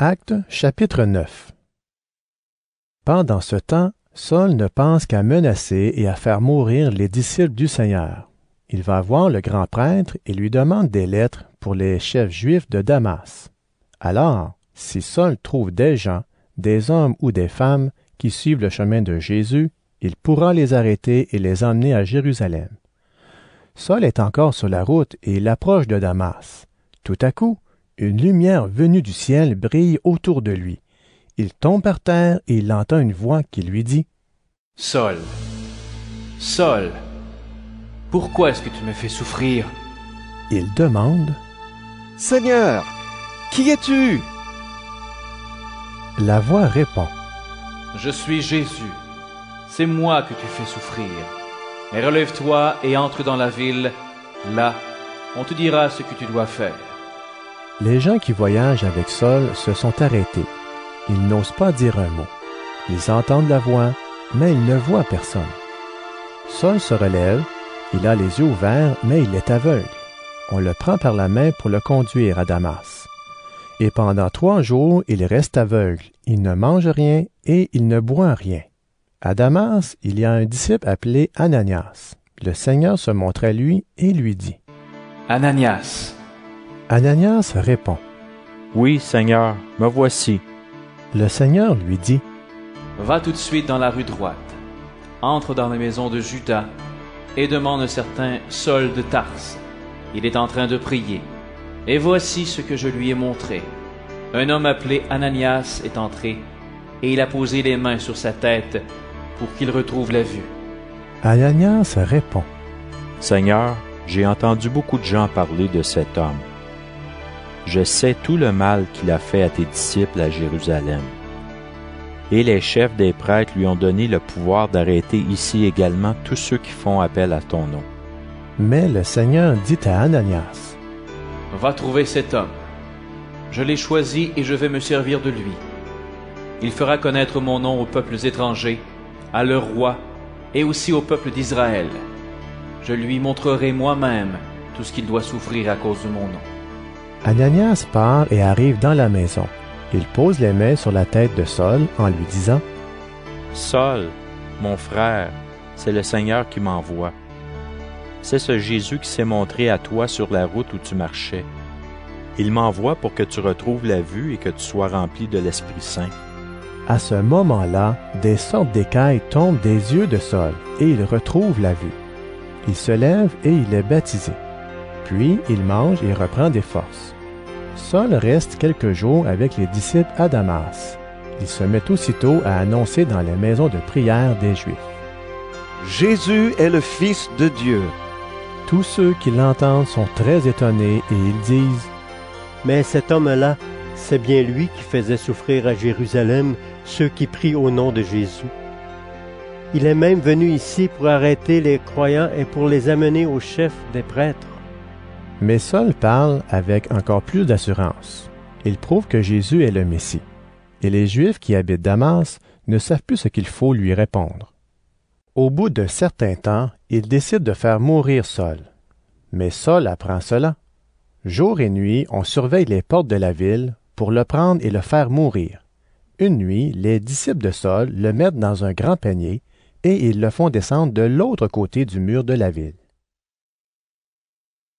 Actes chapitre 9. Pendant ce temps, Saul ne pense qu'à menacer et à faire mourir les disciples du Seigneur. Il va voir le grand prêtre et lui demande des lettres pour les chefs juifs de Damas. Alors, si Saul trouve des gens, des hommes ou des femmes qui suivent le chemin de Jésus, il pourra les arrêter et les emmener à Jérusalem. Saul est encore sur la route et il approche de Damas. Tout à coup, une lumière venue du ciel brille autour de lui. Il tombe par terre et il entend une voix qui lui dit « Saul, Saul, pourquoi est-ce que tu me fais souffrir ?» Il demande « Seigneur, qui es-tu » La voix répond « Je suis Jésus, c'est moi que tu fais souffrir. Mais relève-toi et entre dans la ville, là, on te dira ce que tu dois faire. » Les gens qui voyagent avec Saul se sont arrêtés. Ils n'osent pas dire un mot. Ils entendent la voix, mais ils ne voient personne. Saul se relève, il a les yeux ouverts, mais il est aveugle. On le prend par la main pour le conduire à Damas. Et pendant 3 jours, il reste aveugle. Il ne mange rien et il ne boit rien. À Damas, il y a un disciple appelé Ananias. Le Seigneur se montre à lui et lui dit « Ananias !» Ananias répond « Oui, Seigneur, me voici. » Le Seigneur lui dit « Va tout de suite dans la rue droite, entre dans la maison de Judas et demande un certain Saul de Tarse. Il est en train de prier. Et voici ce que je lui ai montré. Un homme appelé Ananias est entré et il a posé les mains sur sa tête pour qu'il retrouve la vue. » Ananias répond « Seigneur, j'ai entendu beaucoup de gens parler de cet homme. Je sais tout le mal qu'il a fait à tes disciples à Jérusalem. Et les chefs des prêtres lui ont donné le pouvoir d'arrêter ici également tous ceux qui font appel à ton nom. » Mais le Seigneur dit à Ananias « Va trouver cet homme. Je l'ai choisi et je vais me servir de lui. Il fera connaître mon nom aux peuples étrangers, à leur roi et aussi au peuple d'Israël. Je lui montrerai moi-même tout ce qu'il doit souffrir à cause de mon nom. » Ananias part et arrive dans la maison. Il pose les mains sur la tête de Saul en lui disant « Saul, mon frère, c'est le Seigneur qui m'envoie. C'est ce Jésus qui s'est montré à toi sur la route où tu marchais. Il m'envoie pour que tu retrouves la vue et que tu sois rempli de l'Esprit Saint. » À ce moment-là, des sortes d'écailles tombent des yeux de Saul et il retrouve la vue. Il se lève et il est baptisé. Puis il mange et reprend des forces. Saul reste quelques jours avec les disciples à Damas. Il se met aussitôt à annoncer dans les maisons de prière des Juifs « Jésus est le Fils de Dieu. » Tous ceux qui l'entendent sont très étonnés et ils disent « Mais cet homme-là, c'est bien lui qui faisait souffrir à Jérusalem ceux qui prient au nom de Jésus. Il est même venu ici pour arrêter les croyants et pour les amener au chef des prêtres. » Mais Saul parle avec encore plus d'assurance. Il prouve que Jésus est le Messie. Et les Juifs qui habitent Damas ne savent plus ce qu'il faut lui répondre. Au bout de certain temps, ils décident de faire mourir Saul. Mais Saul apprend cela. Jour et nuit, on surveille les portes de la ville pour le prendre et le faire mourir. Une nuit, les disciples de Saul le mettent dans un grand panier et ils le font descendre de l'autre côté du mur de la ville.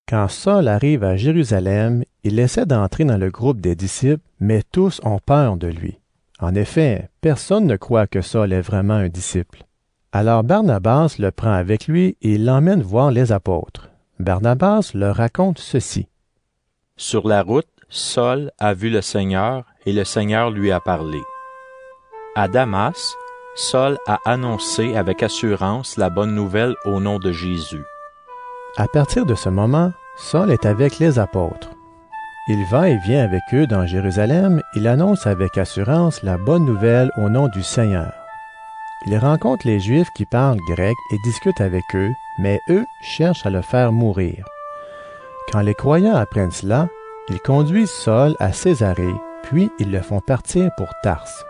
Quand Saul arrive à Jérusalem, il essaie d'entrer dans le groupe des disciples, mais tous ont peur de lui. En effet, personne ne croit que Saul est vraiment un disciple. Alors Barnabas le prend avec lui et l'emmène voir les apôtres. Barnabas leur raconte ceci. « Sur la route, Saul a vu le Seigneur et le Seigneur lui a parlé. À Damas, Saul a annoncé avec assurance la bonne nouvelle au nom de Jésus. » À partir de ce moment, Saul est avec les apôtres. Il va et vient avec eux dans Jérusalem, il annonce avec assurance la bonne nouvelle au nom du Seigneur. Il rencontre les Juifs qui parlent grec et discute avec eux, mais eux cherchent à le faire mourir. Quand les croyants apprennent cela, ils conduisent Saul à Césarée, puis ils le font partir pour Tarse.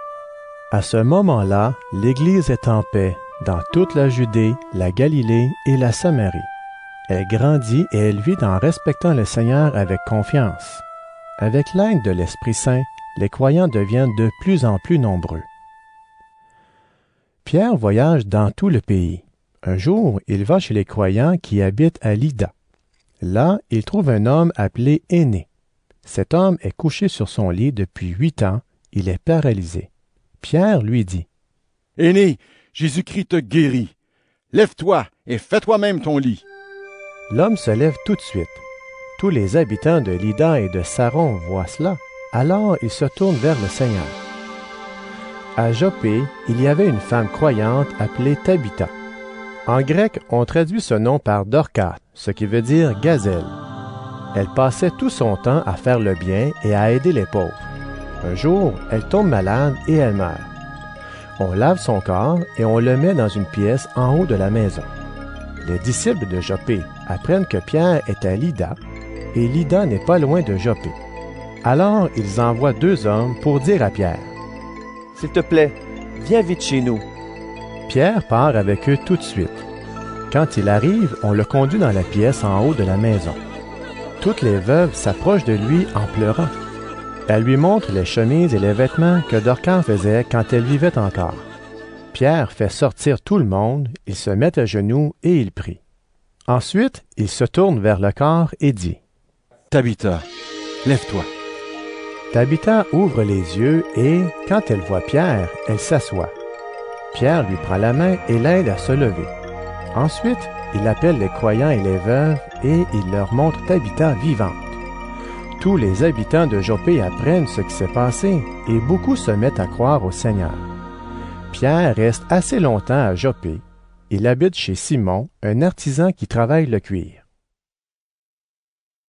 À ce moment-là, l'Église est en paix dans toute la Judée, la Galilée et la Samarie. Elle grandit et elle vit en respectant le Seigneur avec confiance. Avec l'aide de l'Esprit Saint, les croyants deviennent de plus en plus nombreux. Pierre voyage dans tout le pays. Un jour, il va chez les croyants qui habitent à Lydda. Là, il trouve un homme appelé Énée. Cet homme est couché sur son lit depuis 8 ans, il est paralysé. Pierre lui dit, « Énée, Jésus-Christ te guérit. Lève-toi et fais toi-même ton lit. » L'homme se lève tout de suite. Tous les habitants de Lydda et de Saron voient cela. Alors ils se tournent vers le Seigneur. À Joppé, il y avait une femme croyante appelée Tabitha. En grec, on traduit ce nom par Dorcas, ce qui veut dire gazelle. Elle passait tout son temps à faire le bien et à aider les pauvres. Un jour, elle tombe malade et elle meurt. On lave son corps et on le met dans une pièce en haut de la maison. Les disciples de Joppé apprennent que Pierre est à Lydda et Lydda n'est pas loin de Joppé. Alors ils envoient 2 hommes pour dire à Pierre, « S'il te plaît, viens vite chez nous. » Pierre part avec eux tout de suite. Quand il arrive, on le conduit dans la pièce en haut de la maison. Toutes les veuves s'approchent de lui en pleurant. Elles lui montrent les chemises et les vêtements que Dorcas faisait quand elle vivait encore. Pierre fait sortir tout le monde, il se met à genoux et il prie. Ensuite, il se tourne vers le corps et dit, « Tabitha, lève-toi. » Tabitha ouvre les yeux et, quand elle voit Pierre, elle s'assoit. Pierre lui prend la main et l'aide à se lever. Ensuite, il appelle les croyants et les veuves et il leur montre Tabitha vivante. Tous les habitants de Joppé apprennent ce qui s'est passé et beaucoup se mettent à croire au Seigneur. Pierre reste assez longtemps à Joppé. Il habite chez Simon, un artisan qui travaille le cuir.